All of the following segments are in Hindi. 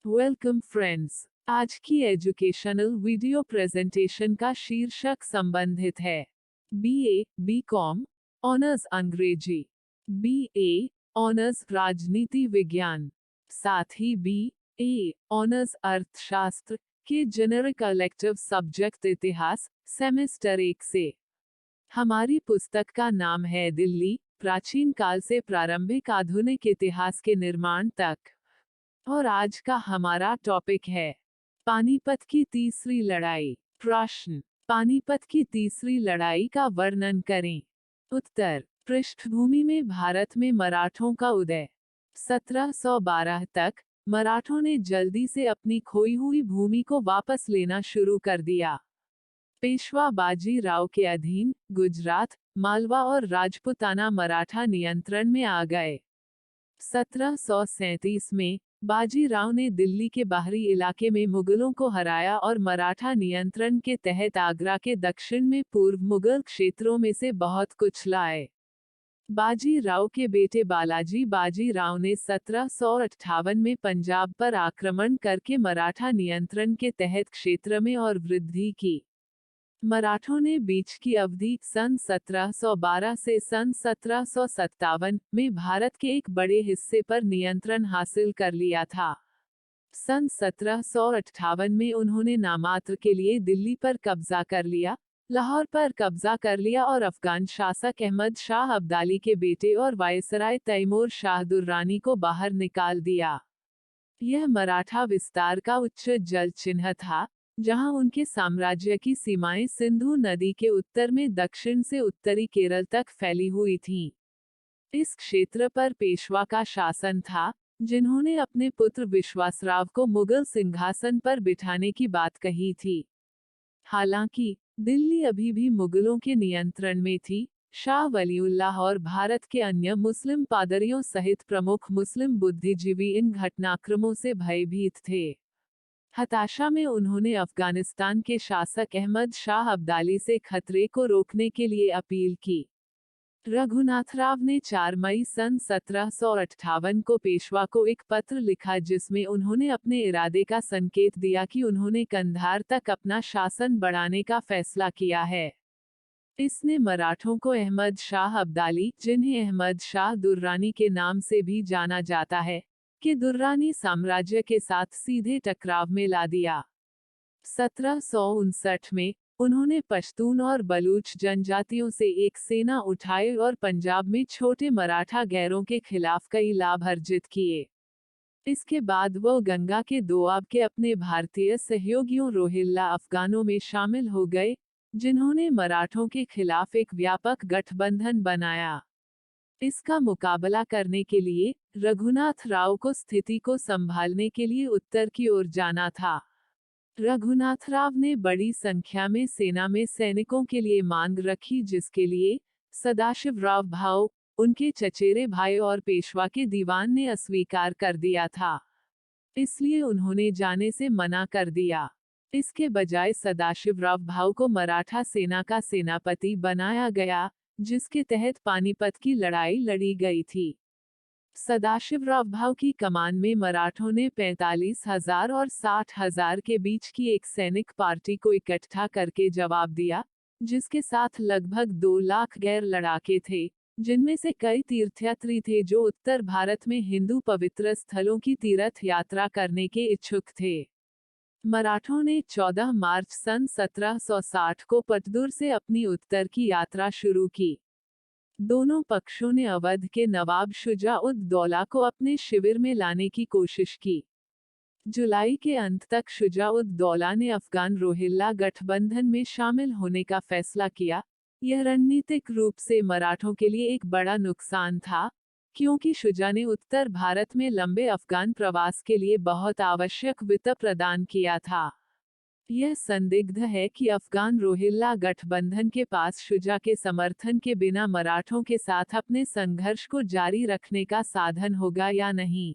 Welcome friends. आज की एजुकेशनल वीडियो प्रेजेंटेशन का शीर्षक संबंधित है बीए बीकॉम ऑनर्स अंग्रेजी, बीए ऑनर्स राजनीति विज्ञान, साथ ही बीए ऑनर्स अर्थशास्त्र के जेनरिक इलेक्टिव सब्जेक्ट इतिहास सेमेस्टर 1 से। हमारी पुस्तक का नाम है दिल्ली, प्राचीन काल से प्रारंभिक आधुनिक इतिहास के निर्माण तक। और आज का हमारा टॉपिक है पानीपत की तीसरी लड़ाई। प्रश्न, पानीपत की तीसरी लड़ाई का वर्णन करें। उत्तर, पृष्ठभूमि में भारत में मराठों का उदय। 1712 तक मराठों ने जल्दी से अपनी खोई हुई भूमि को वापस लेना शुरू कर दिया। पेशवा बाजी राव के अधीन गुजरात, मालवा और राजपुताना मराठा नियंत्रण में आ गए। 1737 में बाजीराव ने दिल्ली के बाहरी इलाके में मुगलों को हराया और मराठा नियंत्रण के तहत आगरा के दक्षिण में पूर्व मुगल क्षेत्रों में से बहुत कुछ लाए। बाजीराव के बेटे बालाजी बाजीराव ने 1758 में पंजाब पर आक्रमण करके मराठा नियंत्रण के तहत क्षेत्र में और वृद्धि की। मराठों ने बीच की अवधि सन 1712 से सन 1757 में भारत के एक बड़े हिस्से पर नियंत्रण हासिल कर लिया था। सन 1758 में उन्होंने नामात्र के लिए दिल्ली पर कब्जा कर लिया, लाहौर पर कब्जा कर लिया और अफगान शासक अहमद शाह अब्दाली के बेटे और वायसराय तैमूर शाह दुर्रानी को बाहर निकाल दिया। यह मराठा विस्तार का उच्च जल चिन्ह था, जहां उनके साम्राज्य की सीमाएं सिंधु नदी के उत्तर में दक्षिण से उत्तरी केरल तक फैली हुई थीं। इस क्षेत्र पर पेशवा का शासन था, जिन्होंने अपने पुत्र विश्वासराव को मुगल सिंहासन पर बिठाने की बात कही थी। हालांकि दिल्ली अभी भी मुगलों के नियंत्रण में थी। शाह वलीउल्लाह और भारत के अन्य मुस्लिम पादरियों सहित प्रमुख मुस्लिम बुद्धिजीवी इन घटनाक्रमों से भयभीत थे। हताशा में उन्होंने अफगानिस्तान के शासक अहमद शाह अब्दाली से खतरे को रोकने के लिए अपील की। रघुनाथराव ने 4 मई सन 1758 को पेशवा को एक पत्र लिखा जिसमें उन्होंने अपने इरादे का संकेत दिया कि उन्होंने कंधार तक अपना शासन बढ़ाने का फैसला किया है। इसने मराठों को अहमद शाह अब्दाली, जिन्हें अहमद शाह दुर्रानी के नाम से भी जाना जाता है, कि दुर्रानी साम्राज्य के साथ सीधे टकराव में ला दिया। 1759 में उन्होंने पश्तून और बलूच जनजातियों से एक सेना उठाई और पंजाब में छोटे मराठा गैरों के खिलाफ कई लाभ अर्जित किए। इसके बाद वो गंगा के दोआब के अपने भारतीय सहयोगियों रोहिल्ला अफगानों में शामिल हो गए, जिन्होंने मराठों के खिलाफ एक व्यापक गठबंधन बनाया। इसका मुकाबला करने के लिए रघुनाथ राव को स्थिति को संभालने के लिए उत्तर की ओर जाना था। रघुनाथ राव ने बड़ी संख्या में सेना में सैनिकों के लिए मांग रखी, जिसके लिए सदाशिवराव भाऊ, उनके चचेरे भाई और पेशवा के दीवान ने अस्वीकार कर दिया था। इसलिए उन्होंने जाने से मना कर दिया। इसके बजाय सदाशिवराव भाऊ को मराठा सेना का सेनापति बनाया गया, जिसके तहत पानीपत की लड़ाई लड़ी गई थी। सदाशिवराव भाऊ की कमान में मराठों ने 45,000 और 60,000 के बीच की एक सैनिक पार्टी को इकट्ठा करके जवाब दिया, जिसके साथ लगभग 2 लाख गैर लड़ाके थे, जिनमें से कई तीर्थयात्री थे जो उत्तर भारत में हिंदू पवित्र स्थलों की तीर्थ यात्रा करने के इच्छुक थे। मराठों ने 14 मार्च सन 1760 को पतदूर से अपनी उत्तर की यात्रा शुरू की। दोनों पक्षों ने अवध के नवाब शुजा-उद-दौला को अपने शिविर में लाने की कोशिश की। जुलाई के अंत तक शुजा-उद-दौला ने अफगान रोहिल्ला गठबंधन में शामिल होने का फैसला किया। यह रणनीतिक रूप से मराठों के लिए एक बड़ा नुकसान था, क्योंकि शुजा ने उत्तर भारत में लंबे अफगान प्रवास के लिए बहुत आवश्यक वित्त प्रदान किया था। यह संदिग्ध है कि अफगान रोहिल्ला गठबंधन के पास शुजा के समर्थन के बिना मराठों के साथ अपने संघर्ष को जारी रखने का साधन होगा या नहीं।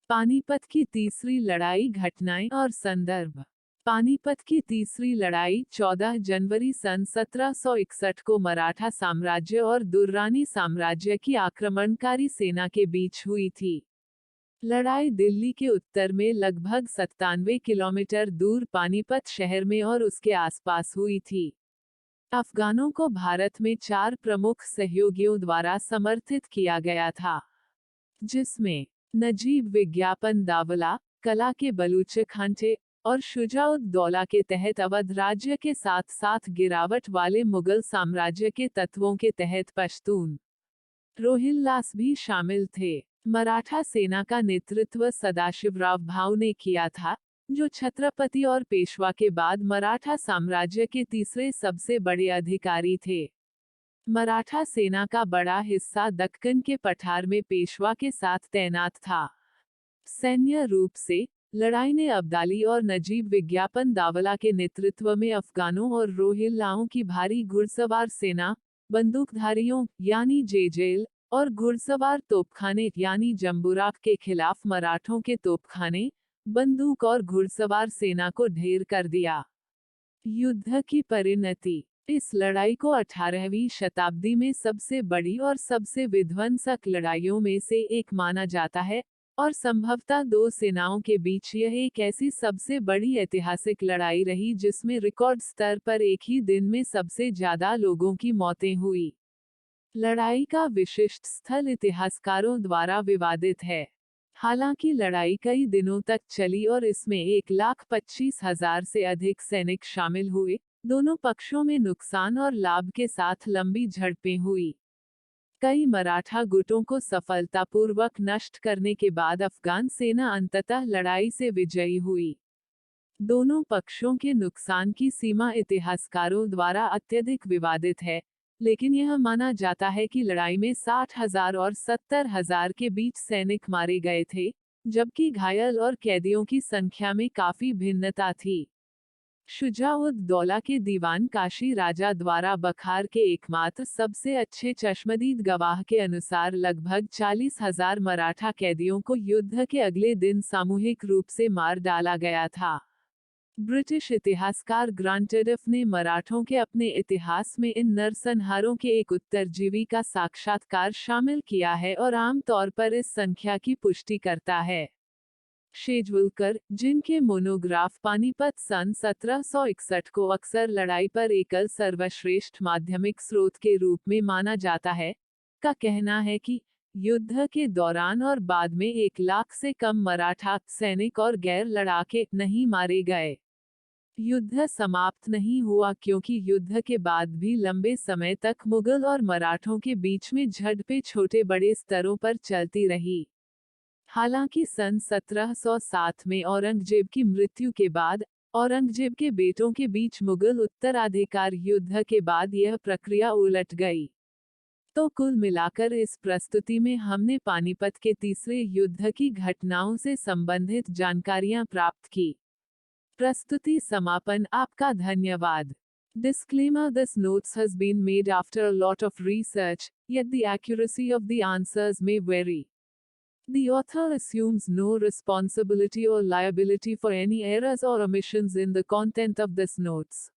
पानीपत की तीसरी लड़ाई, घटनाएं और संदर्भ। पानीपत की तीसरी लड़ाई 14 जनवरी सन 1761 को मराठा साम्राज्य और दुर्रानी साम्राज्य की आक्रमणकारी सेना के बीच हुई थी। लड़ाई दिल्ली के उत्तर में लगभग 97 किलोमीटर दूर पानीपत शहर में और उसके आसपास हुई थी। अफगानों को भारत में 4 प्रमुख सहयोगियों द्वारा समर्थित किया गया था, जिसमें नजीब विज्ञापन दावला, कला के बलूच खांचे और शुजाउद्दौला के तहत अवध राज्य के साथ साथ गिरावट वाले मुगल साम्राज्य के तत्वों के तहत पश्तून रोहिल्लास भी शामिल थे। मराठा सेना का नेतृत्व सदाशिवराव भाऊ ने किया था, जो छत्रपति और पेशवा के बाद मराठा साम्राज्य के तीसरे सबसे बड़े अधिकारी थे। मराठा सेना का बड़ा हिस्सा दक्कन के पठार में पेशवा के साथ तैनात था। सैन्य रूप से लड़ाई ने अब्दाली और नजीब विज्ञापन दावला के नेतृत्व में अफगानों और रोहिल्लाओं की भारी घुड़सवार सेना, बंदूकधारियों यानी जेजेल और घुड़सवार तोपखाने यानी जंबूराक के खिलाफ मराठों के तोपखाने, बंदूक और घुड़सवार सेना को ढेर कर दिया। युद्ध की परिणति। इस लड़ाई को 18वीं शताब्दी में सबसे बड़ी और सबसे विध्वंसक लड़ाइयों में से एक माना जाता है, और संभवतः दो सेनाओं के बीच यह एक ऐसी सबसे बड़ी ऐतिहासिक लड़ाई रही जिसमें रिकॉर्ड स्तर पर एक ही दिन में सबसे ज्यादा लोगों की मौतें हुई। लड़ाई का विशिष्ट स्थल इतिहासकारों द्वारा विवादित है। हालांकि लड़ाई कई दिनों तक चली और इसमें 1,25,000 से अधिक सैनिक शामिल हुए। दोनों पक्षों में नुकसान और लाभ के साथ लंबी झड़पें हुई। कई मराठा गुटों को सफलतापूर्वक नष्ट करने के बाद अफगान सेना अंततः लड़ाई से विजयी हुई। दोनों पक्षों के नुकसान की सीमा इतिहासकारों द्वारा अत्यधिक विवादित है, लेकिन यह माना जाता है कि लड़ाई में 60,000 और 70,000 के बीच सैनिक मारे गए थे, जबकि घायल और कैदियों की संख्या में काफी भिन्नता थी। शुजाउद्दौला के दीवान काशी राजा द्वारा बखार के एकमात्र सबसे अच्छे चश्मदीद गवाह के अनुसार लगभग 40,000 मराठा कैदियों को युद्ध के अगले दिन सामूहिक रूप से मार डाला गया था। ब्रिटिश इतिहासकार ग्रांटेडिफ ने मराठों के अपने इतिहास में इन नरसंहारों के एक उत्तरजीवी का साक्षात्कार शामिल किया है और आमतौर पर इस संख्या की पुष्टि करता है। शेजवलकर, जिनके मोनोग्राफ पानीपत सन 1761 को अक्सर लड़ाई पर एकल सर्वश्रेष्ठ माध्यमिक स्रोत के रूप में माना जाता है, का कहना है कि युद्ध के दौरान और बाद में 1 लाख से कम मराठा सैनिक और गैर लड़ाके नहीं मारे गए। युद्ध समाप्त नहीं हुआ क्योंकि युद्ध के बाद भी लंबे समय तक मुगल और मराठों के बीच में झड़पें छोटे बड़े स्तरों पर चलती रही। हालांकि सन 1707 में औरंगजेब की मृत्यु के बाद औरंगजेब के बेटों के बीच मुगल उत्तराधिकार युद्ध के बाद यह प्रक्रिया उलट गई। तो कुल मिलाकर इस प्रस्तुति में हमने पानीपत के तीसरे युद्ध की घटनाओं से संबंधित जानकारियां प्राप्त की। प्रस्तुति समापन। आपका धन्यवाद। Disclaimer: This notes has been made after a lot of research, yet the accuracy of the answers may vary. The author assumes no responsibility or liability for any errors or omissions in the content of this notes.